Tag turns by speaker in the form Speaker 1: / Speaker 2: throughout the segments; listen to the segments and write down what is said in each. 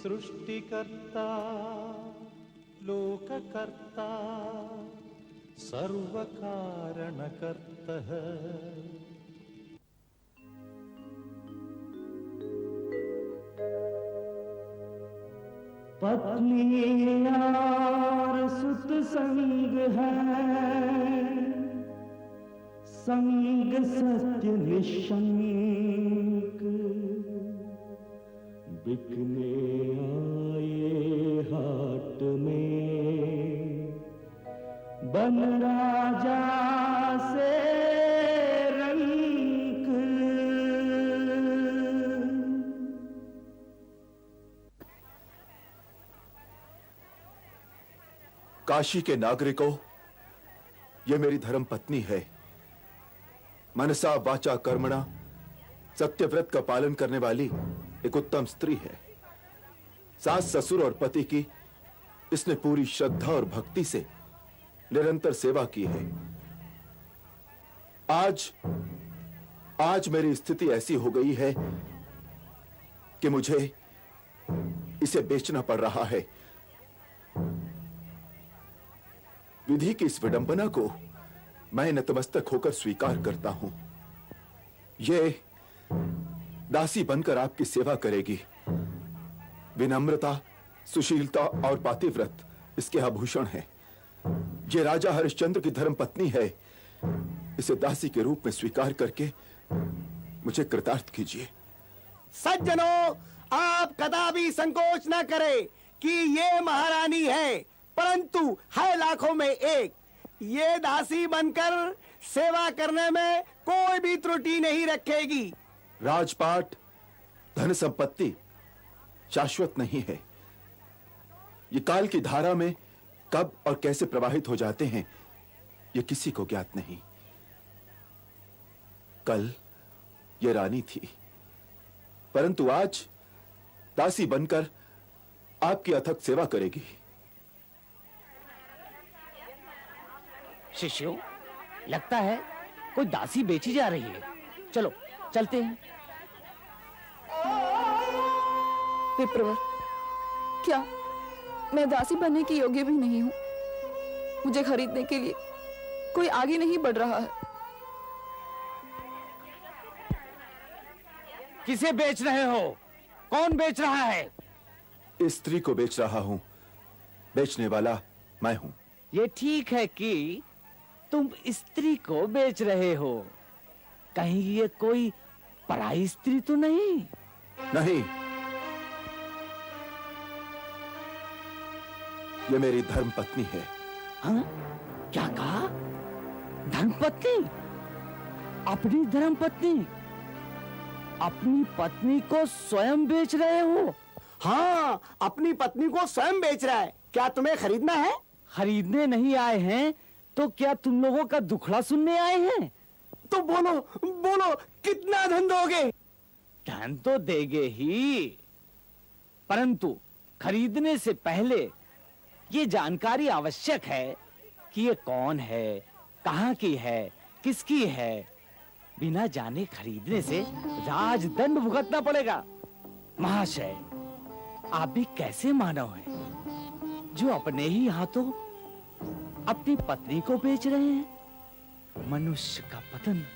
Speaker 1: सृष्टिकर्ता लोककर्ता सर्वकारणकर्तः।
Speaker 2: पत्नी और सुत संग है, संग सत्य निशंक। बिकने आए हाट में, बन राजा से रंक।
Speaker 3: काशी के नागरिकों, ये मेरी धर्म पत्नी है। मनसा वाचा कर्मणा सत्यव्रत का पालन करने वाली एक उत्तम स्त्री है। सास ससुर और पति की इसने पूरी श्रद्धा और भक्ति से निरंतर सेवा की है। आज मेरी स्थिति ऐसी हो गई है कि मुझे इसे बेचना पड़ रहा है। विधि की इस विडंबना को मैं नतमस्तक होकर स्वीकार करता हूं। ये दासी बनकर आपकी सेवा करेगी। विनम्रता, सुशीलता और पातिव्रत इसके आभूषण हैं। ये राजा हरिश्चंद्र की धर्म पत्नी है। इसे दासी के रूप में स्वीकार करके मुझे कृतार्थ कीजिए।
Speaker 4: सज्जनों, आप कदापि संकोच न करें कि ये महारानी है, परंतु है लाखों में एक। ये दासी बनकर सेवा करने में कोई भी त्रुटि नहीं रखेगी।
Speaker 3: राजपाट, धन संपत्ति शाश्वत नहीं है। ये काल की धारा में कब और कैसे प्रवाहित हो जाते हैं, ये किसी को ज्ञात नहीं। कल ये रानी थी, परंतु आज दासी बनकर आपकी अथक सेवा करेगी।
Speaker 5: शिष्यों, लगता है कोई दासी बेची जा रही है। चलो चलते हैं।
Speaker 6: विप्रवर, क्या मैं दासी बनने की योग्य भी नहीं हूं? मुझे खरीदने के लिए कोई आगे नहीं बढ़ रहा है।
Speaker 5: किसे बेच रहे हो? कौन बेच रहा है?
Speaker 3: इस स्त्री को बेच रहा हूं। बेचने वाला मैं हूं।
Speaker 5: ये ठीक है कि तुम स्त्री को बेच रहे हो, कहीं ये कोई पराई स्त्री तो नहीं?
Speaker 3: नहीं, ये मेरी धर्म पत्नी है।
Speaker 5: हाँ? क्या कहा? धर्मपत्नी? अपनी धर्मपत्नी? अपनी पत्नी को स्वयं बेच रहे हो?
Speaker 4: हाँ, अपनी पत्नी को स्वयं बेच रहा है। क्या तुम्हें खरीदना है?
Speaker 5: खरीदने नहीं आए हैं तो क्या तुम लोगों का दुखड़ा सुनने आए हैं?
Speaker 4: तो बोलो बोलो, कितना धन दोगे?
Speaker 5: धन तो देंगे ही, परंतु खरीदने से पहले ये जानकारी आवश्यक है कि ये कौन है, कहाँ की है, किसकी है। बिना जाने खरीदने से राजदंड भुगतना पड़ेगा। महाशय, आप भी कैसे मानव हैं जो अपने ही हाथों अपनी पत्नी को बेच रहे हैं? मनुष्य का पतन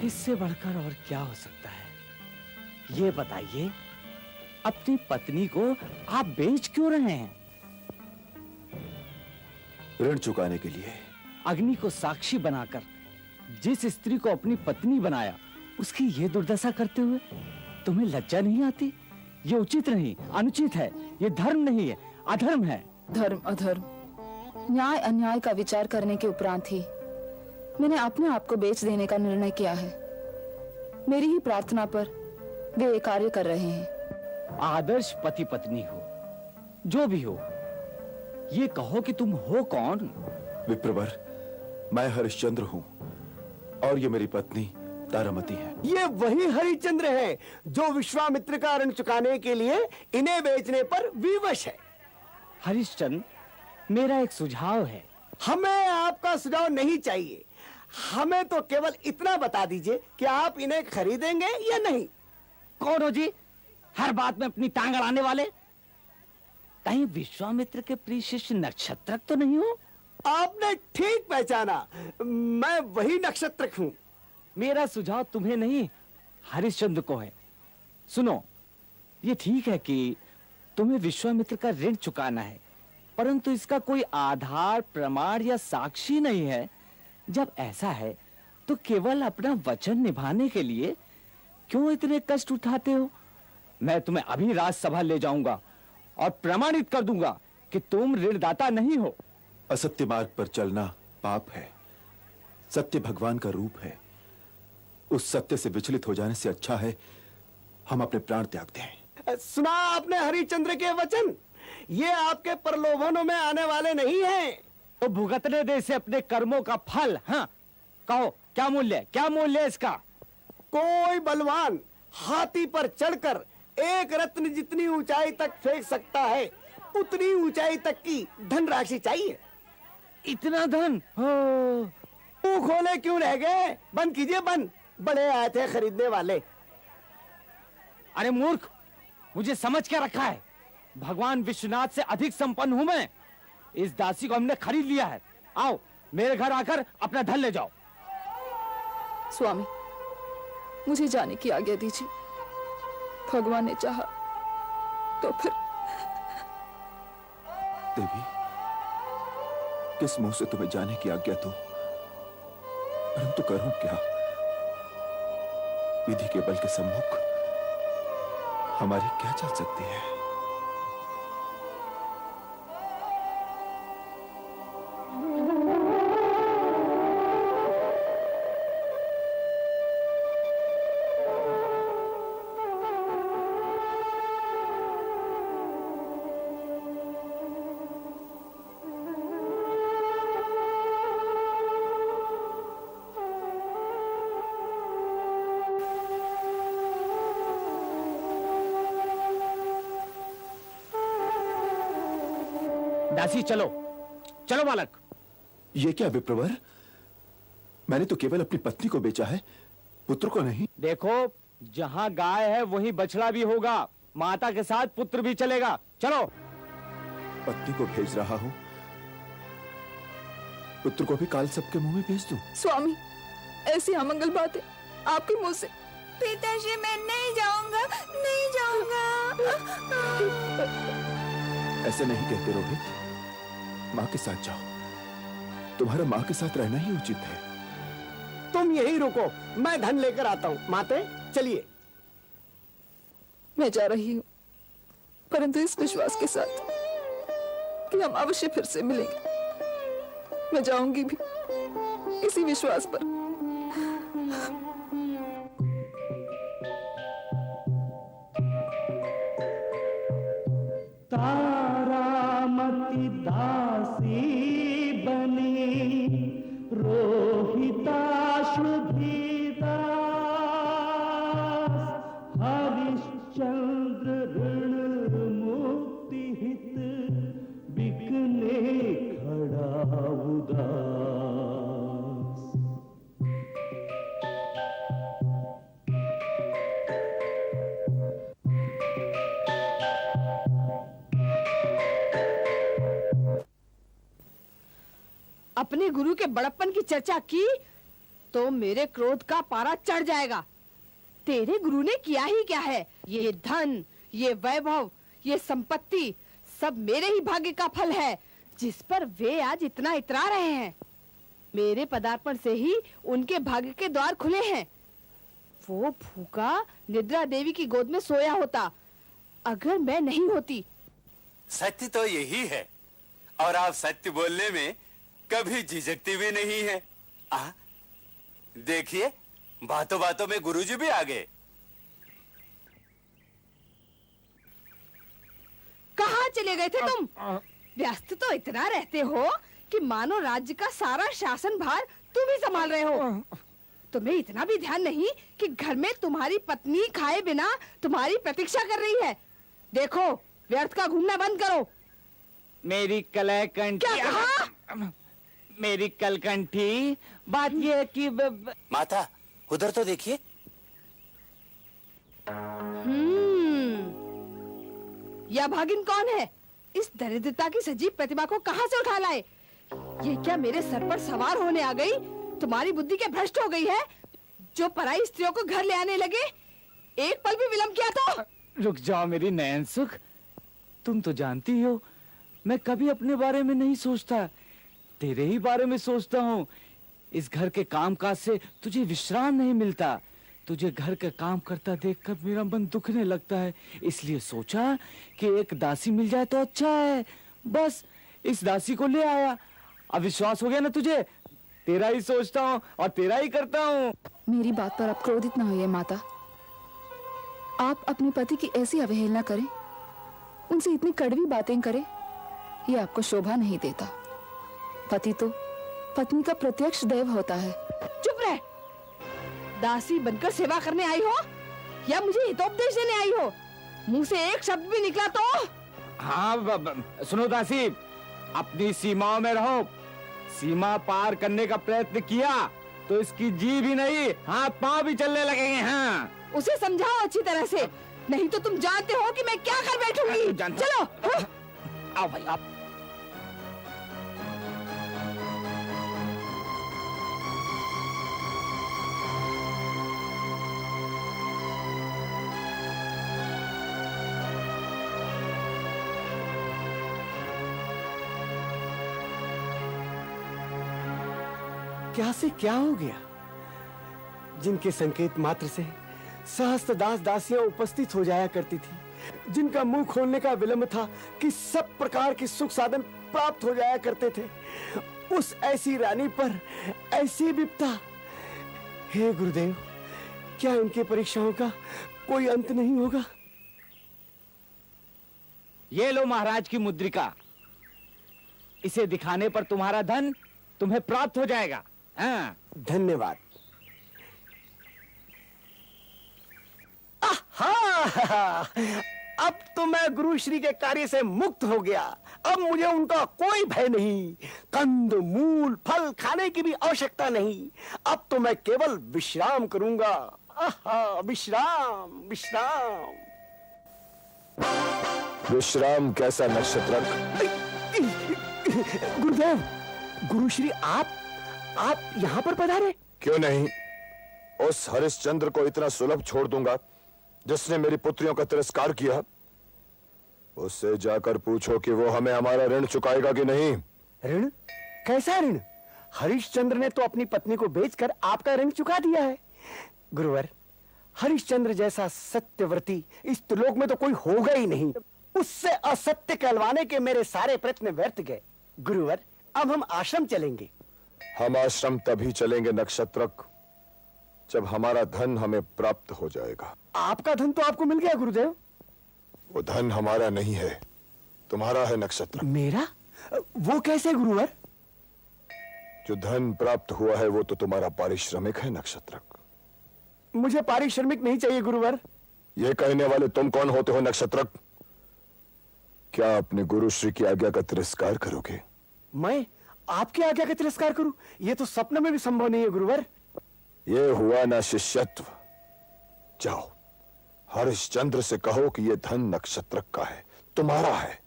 Speaker 5: इससे बढ़कर और क्या हो सकता है? ये बताइए, अपनी पत्नी को आप बेच क्यों रहे हैं?
Speaker 3: ऋण चुकाने के लिए।
Speaker 5: अग्नि को साक्षी बनाकर जिस स्त्री को अपनी पत्नी बनाया, उसकी ये दुर्दशा करते हुए तुम्हें लज्जा नहीं आती? ये उचित नहीं, अनुचित है। ये धर्म नहीं है, अधर्म है।
Speaker 6: धर्म अधर्म, न्याय अन्याय का विचार करने के उपरांत ही मैंने अपने आप को बेच देने का निर्णय किया है। मेरी ही प्रार्थना पर वे ये कार्य कर रहे हैं।
Speaker 5: आदर्श पति पत्नी हो, जो भी हो, ये कहो कि तुम हो कौन?
Speaker 3: विप्रवर, मैं हरिश्चंद्र हूं और ये मेरी पत्नी तारामती है।
Speaker 4: ये वही हरिश्चंद्र है जो विश्वामित्र का ऋण चुकाने के लिए इन्हें बेचने पर विवश है।
Speaker 5: हरिश्चंद्र, मेरा एक सुझाव है।
Speaker 4: हमें आपका सुझाव नहीं चाहिए। हमें तो केवल इतना बता दीजिए कि आप इन्हें खरीदेंगे या नहीं।
Speaker 5: कौन हो जी? हर बात में अपनी टांग अड़ाने वाले। कहीं विश्वामित्र के प्रिय शिष्य नक्षत्रक तो नहीं हो?
Speaker 4: आपने ठीक पहचाना, मैं वही नक्षत्रक हूँ।
Speaker 5: मेरा सुझाव तुम्हें नहीं, हरिश्चंद्र को है। सुनो, ये ठीक है कि तुम्हें विश्वामित्र का ऋण चुकाना है, परंतु इसका कोई आधार, प्रमाण या साक्षी नहीं है। जब ऐसा है तो केवल अपना वचन निभाने के लिए क्यों इतने कष्ट उठाते हो? मैं तुम्हें अभी राजसभा ले जाऊंगा और प्रमाणित कर दूंगा कि तुम ऋणदाता नहीं हो।
Speaker 3: असत्य मार्ग पर चलना पाप है। सत्य भगवान का रूप है। उस सत्य से विचलित हो जाने से अच्छा है हम अपने प्राण त्याग दें।
Speaker 4: सुना आपने हरिश्चंद्र के वचन? ये आपके प्रलोभनों में आने वाले नहीं हैं।
Speaker 5: तो भुगतने दे से अपने कर्मों का फल। हाँ, कहो क्या मूल्य है? क्या मूल्य है इसका?
Speaker 4: कोई बलवान हाथी पर चढ़कर एक रत्न जितनी ऊंचाई तक फेंक सकता है, उतनी ऊंचाई तक की धनराशि चाहिए।
Speaker 5: इतना धन? हो।
Speaker 4: मुंह खोले क्यों रह गए? बंद कीजिए बंद। बड़े आए थे खरीदने वाले।
Speaker 5: अरे मूर्ख, मुझे समझ के रखा है। भगवान विश्वनाथ से अधिक संपन्न हूं मैं। इस दासी को हमने खरीद लिया है। आओ मेरे घर आकर अपना धन ले जाओ।
Speaker 6: स्वामी, मुझे जाने की आज्ञा दीजिए। भगवान ने चाहा तो फिर।
Speaker 3: देवी, किस मुंह से तुम्हें जाने की आज्ञा दूं? परंतु करूं क्या? विधि के बल के सम्मुख हमारी क्या चल सकती है?
Speaker 5: दासी चलो, चलो बालक।
Speaker 3: ये क्या विप्रवर? मैंने तो केवल अपनी पत्नी को बेचा है, पुत्र को नहीं।
Speaker 5: देखो, जहां गाय है वहीं बछड़ा भी होगा। माता के साथ पुत्र भी चलेगा। चलो।
Speaker 3: पत्नी को भेज रहा हूं, पुत्र को भी काल सबके मुंह में भेज दूं?
Speaker 6: स्वामी, ऐसी अमंगल बातें आपके मुंह से।
Speaker 7: पिताजी, मैं नहीं जाऊंगा, नहीं जाऊंगा।
Speaker 3: ऐसे नहीं कहते रोहित। मां के साथ जाओ। तुम्हारा मां के साथ रहना ही उचित है।
Speaker 4: तुम यहीं रुको, मैं धन लेकर आता हूँ। माते चलिए।
Speaker 6: मैं जा रही हूँ, परंतु इस विश्वास के साथ कि हम अवश्य फिर से मिलेंगे। मैं जाऊंगी भी इसी विश्वास पर।
Speaker 2: तारामती दासी बनी रोहिताश्वधीदास, हरिश्चंद्र ऋण मुक्ति हित बिकने खड़ा उदास।
Speaker 7: अपने गुरु के बड़प्पन की चर्चा की तो मेरे क्रोध का पारा चढ़ जाएगा। तेरे गुरु ने किया ही क्या है? ये धन, ये वैभव, ये संपत्ति सब मेरे ही भाग्य का फल है, जिस पर वे आज इतना इतरा रहे हैं। मेरे पदार्पण से ही उनके भाग्य के द्वार खुले हैं। वो भूखा निद्रा देवी की गोद में सोया होता अगर मैं नहीं होती।
Speaker 8: सत्य तो यही है, और आप सत्य बोलने में कभी झिझकती भी नहीं है। देखिए, बातों बातों में गुरुजी भी आ गए।
Speaker 7: कहाँ चले गए थे तुम? व्यस्त तो इतना रहते हो कि मानो राज्य का सारा शासन भार तुम ही संभाल रहे हो। तुम्हें इतना भी ध्यान नहीं कि घर में तुम्हारी पत्नी खाए बिना तुम्हारी प्रतीक्षा कर रही है। देखो, व्यर्थ का घूमना बंद करो।
Speaker 5: मेरी कलकंठी।
Speaker 7: क्या कहा?
Speaker 5: मेरी कलकंठी, बात यह है कि
Speaker 8: माता, उधर तो देखिए।
Speaker 7: यह भागिन कौन है? इस दरिद्रता की सजीव प्रतिभा को कहाँ से उठा लाए? ये क्या मेरे सर पर सवार होने आ गई? तुम्हारी बुद्धि क्या भ्रष्ट हो गई है जो पराई स्त्रियों को घर ले आने लगे? एक पल भी विलंब किया तो?
Speaker 5: रुक जाओ मेरी नयन सुख, तुम तो जानती हो मैं कभी अपने बारे में नहीं सोचता, तेरे ही बारे में सोचता हूँ। इस घर के कामकाज से तुझे विश्राम नहीं मिलता, तुझे घर का काम करता देखकर मेरा मन दुखने लगता है, इसलिए सोचा कि एक दासी मिल जाए तो अच्छा है। बस इस दासी को ले आया। अब विश्वास हो गया ना तुझे? तेरा ही सोचता हूँ और तेरा ही करता हूँ।
Speaker 6: मेरी बात पर आप क्रोधित ना होइए माता। आप अपने पति की ऐसी अवहेलना करें, उनसे इतनी कड़वी बातें करें, ये आपको शोभा नहीं देता। पति तो पत्नी का प्रत्यक्ष देव होता है।
Speaker 7: चुप रह। दासी बनकर सेवा करने आई हो या मुझे हितोपदेश देने आई हो? मुंह से एक शब्द भी निकला तो?
Speaker 5: हाँ सुनो दासी, अपनी सीमाओं में रहो। सीमा पार करने का प्रयत्न किया तो इसकी जीभ ही नहीं हाथ पांव भी चलने लगेंगे। हाँ,
Speaker 7: उसे समझाओ अच्छी तरह से, नहीं तो तुम जानते हो कि मैं क्या कर बैठूंगी। चलो हाँ।
Speaker 5: आओ भाई आप।
Speaker 4: क्या से क्या हो गया? जिनके संकेत मात्र से सहस्त्र दास दासियां उपस्थित हो जाया करती थी, जिनका मुंह खोलने का विलंब था कि सब प्रकार के सुख साधन प्राप्त हो जाया करते थे, उस ऐसी रानी पर ऐसी विपदा। हे गुरुदेव, क्या इनके परीक्षाओं का कोई अंत नहीं होगा?
Speaker 5: ये लो महाराज की मुद्रिका, इसे दिखाने पर तुम्हारा धन तुम्हें प्राप्त हो जाएगा। हाँ।
Speaker 4: धन्यवाद। आहा! अब तो मैं गुरु श्री के कार्य से मुक्त हो गया। अब मुझे उनका कोई भय नहीं, कंद मूल फल खाने की भी आवश्यकता नहीं। अब तो मैं केवल विश्राम करूंगा। आहा! विश्राम विश्राम
Speaker 3: विश्राम कैसा नक्षत्रक?
Speaker 4: गुरुदेव, गुरुश्री आप यहाँ पर पधारे?
Speaker 3: क्यों नहीं, उस हरिश्चंद्र को इतना सुलभ छोड़ दूंगा जिसने मेरी पुत्रियों का तिरस्कार किया। उससे जाकर पूछो कि वो हमें हमारा ऋण चुकाएगा कि नहीं।
Speaker 4: ऋण? कैसा ऋण? हरिश्चंद्र ने तो अपनी पत्नी को बेचकर आपका ऋण चुका दिया है। गुरुवर, हरिश्चंद्र जैसा सत्यव्रती इस त्रिलोक में तो कोई होगा ही नहीं। उससे असत्य कहलवाने के मेरे सारे प्रयत्न व्यर्थ गए। गुरुवर, अब हम आश्रम चलेंगे।
Speaker 3: हम आश्रम तभी चलेंगे नक्षत्रक जब हमारा धन हमें प्राप्त हो जाएगा।
Speaker 4: आपका धन तो आपको मिल गया गुरुदेव।
Speaker 3: वो धन हमारा नहीं है, तुम्हारा है नक्षत्रक।
Speaker 4: मेरा? वो कैसे गुरुवर?
Speaker 3: जो धन प्राप्त हुआ है वो तो तुम्हारा पारिश्रमिक है नक्षत्रक।
Speaker 4: मुझे पारिश्रमिक नहीं चाहिए गुरुवर।
Speaker 3: ये कहने वाले तुम कौन होते हो नक्षत्रक? क्या अपने गुरु श्री की आज्ञा का तिरस्कार करोगे?
Speaker 4: मैं आपकी आज्ञा का तिरस्कार करूं? यह तो सपने में भी संभव नहीं है गुरुवर।
Speaker 3: ये हुआ ना शिष्यत्व। जाओ हरिश्चंद्र से कहो कि ये धन नक्षत्रक का है, तुम्हारा है।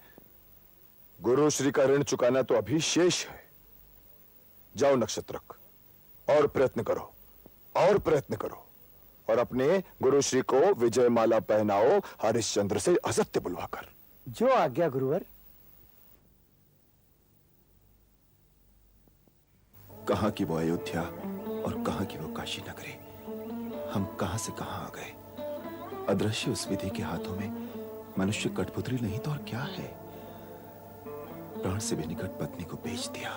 Speaker 3: गुरु श्री का ऋण चुकाना तो अभी शेष है। जाओ नक्षत्रक, और प्रयत्न करो, और प्रयत्न करो, और अपने गुरु श्री को विजय माला पहनाओ हरिश्चंद्र से असत्य बुलवाकर।
Speaker 4: जो आज्ञा गुरुवर।
Speaker 3: कहां की वो अयोध्या और कहां की वो काशी नगरी। हम कहां से कहां आ गए। अदृश्य उस विधि के हाथों में मनुष्य कठपुतली नहीं तो और क्या है। प्राण से भी निकट पत्नी को बेच दिया,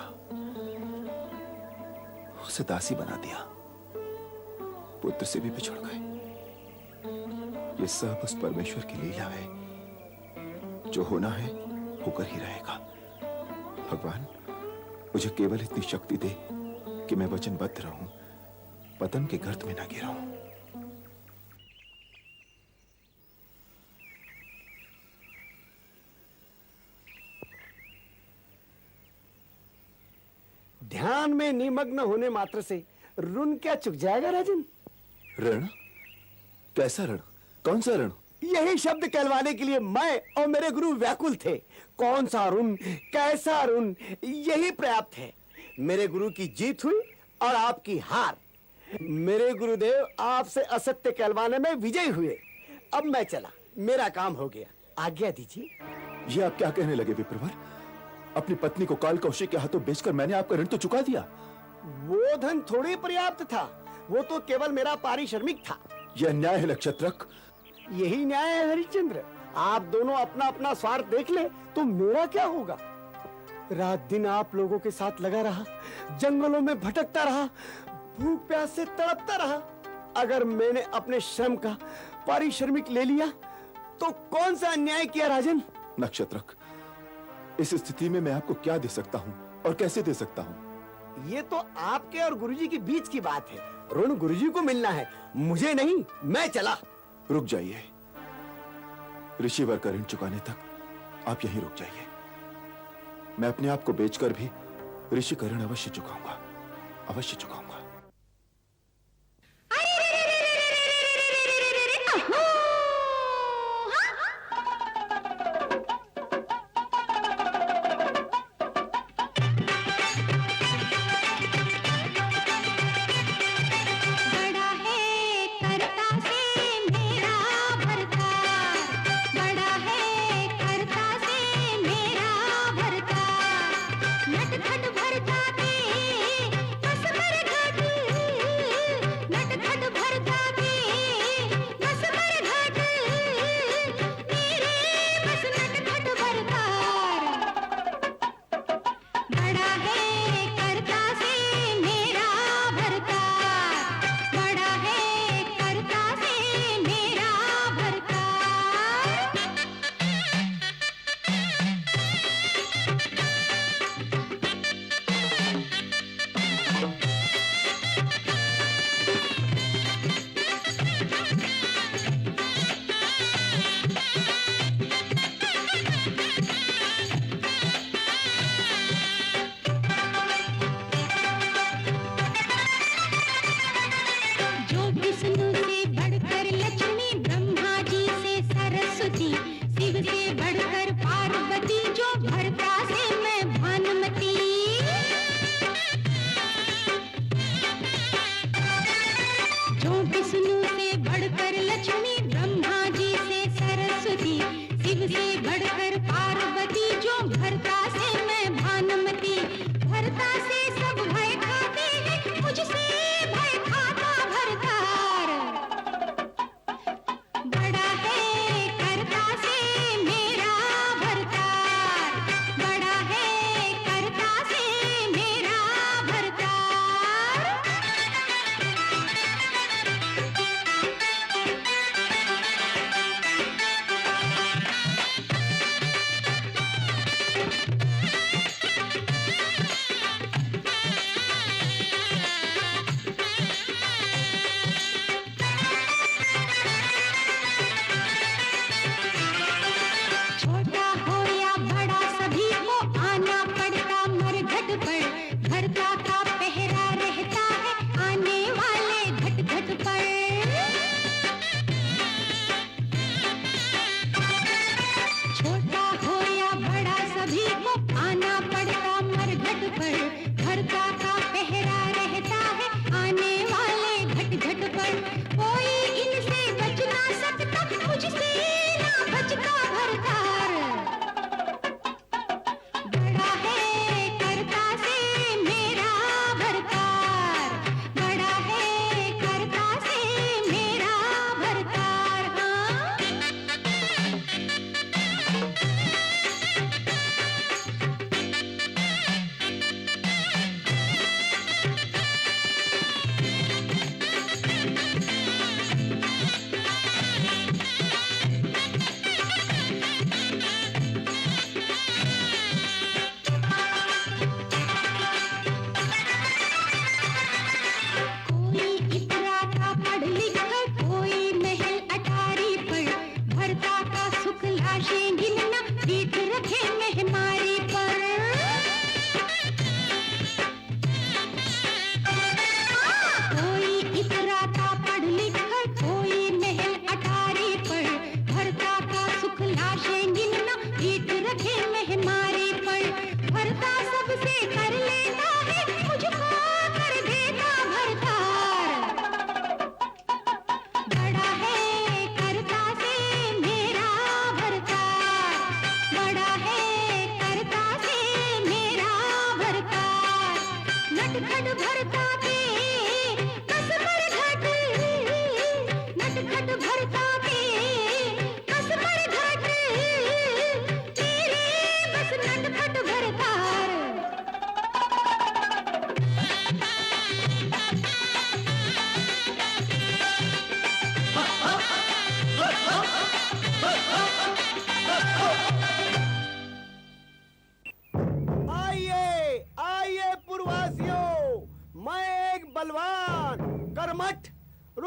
Speaker 3: उसे दासी बना दिया, पुत्र से भी बिछड़ गए। ये सब उस परमेश्वर की लीला है। जो होना है होकर ही रहेगा। भगवान, मुझे केवल इतनी शक्ति दे कि मैं वचनबद्ध रहूं, पतन के गर्त में ना गिराऊं।
Speaker 4: ध्यान में निमग्न होने मात्र से ऋण क्या चुक जाएगा राजन?
Speaker 3: ऋण? कैसा ऋण? कौन सा ऋण?
Speaker 4: यही शब्द कहलवाने के लिए मैं और मेरे गुरु व्याकुल थे। कौन सा अरुण, कैसा अरुण, यही पर्याप्त है। मेरे गुरु की जीत हुई और आपकी हार। मेरे गुरुदेव आपसे असत्य कहलवाने में विजयी हुए। अब मैं चला, मेरा काम हो गया, आज्ञा दीजिए।
Speaker 3: ये आप क्या कहने लगे विप्रवर? अपनी पत्नी को काल कौशिक के हाथों बेचकर मैंने आपका ऋण तो चुका दिया।
Speaker 4: वो धन थोड़ी पर्याप्त था, वो तो केवल मेरा पारिश्रमिक था।
Speaker 3: यह अन्याय है नक्षत्रक।
Speaker 4: यही न्याय है हरिश्चंद्र। आप दोनों अपना अपना स्वार्थ देख ले तो मेरा क्या होगा? रात दिन आप लोगों के साथ लगा रहा, जंगलों में भटकता रहा, भूख प्यास से तड़पता रहा। अगर मैंने अपने श्रम का पारिश्रमिक ले लिया तो कौन सा अन्याय किया राजन?
Speaker 3: नक्षत्रक, इस स्थिति में मैं आपको क्या दे सकता हूँ और कैसे दे सकता हूँ?
Speaker 4: ये तो आपके और गुरुजी के बीच की बात है। ऋण गुरुजी को मिलना है, मुझे नहीं। मैं चला।
Speaker 3: रुक जाइए, ऋषिवर का ऋण चुकाने तक आप यहीं रुक जाइए। मैं अपने आप को बेचकर भी ऋषि का ऋण अवश्य चुकाऊंगा, अवश्य चुकाऊंगा।
Speaker 9: नट खट भर जाते बस भर घर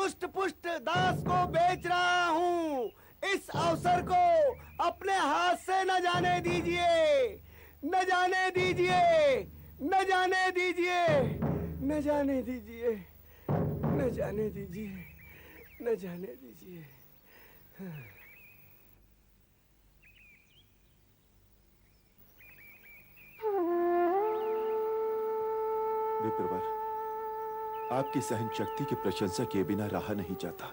Speaker 4: रुष्ट पुष्ट दास को बेच रहा हूँ। इस अवसर को अपने हाथ से न जाने दीजिए, न जाने दीजिए, न जाने दीजिए, न जाने दीजिए, न जाने दीजिए, न जाने दीजिए।
Speaker 3: विप्रवर, आपकी सहन शक्ति की प्रशंसा किए बिना रहा नहीं जाता।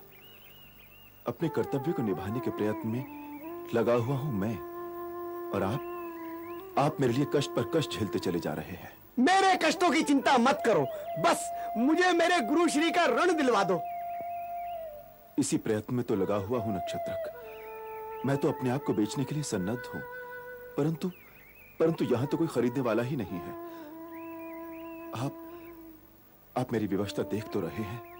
Speaker 3: अपने कर्तव्य को निभाने के प्रयत्न में लगा हुआ हूं मैं, और आप मेरे लिए कष्ट पर कष्ट झेलते चले जा रहे हैं।
Speaker 4: मेरे कष्टों की चिंता मत करो, बस मुझे मेरे गुरु श्री का ऋण दिलवा दो।
Speaker 3: इसी प्रयत्न में तो लगा हुआ हूं नक्षत्रक। मैं तो अपने आप को बेचने के लिए सन्नद्ध हूं, परंतु यहां तो कोई खरीदने वाला ही नहीं है। आप मेरी व्यवस्था देख तो रहे हैं।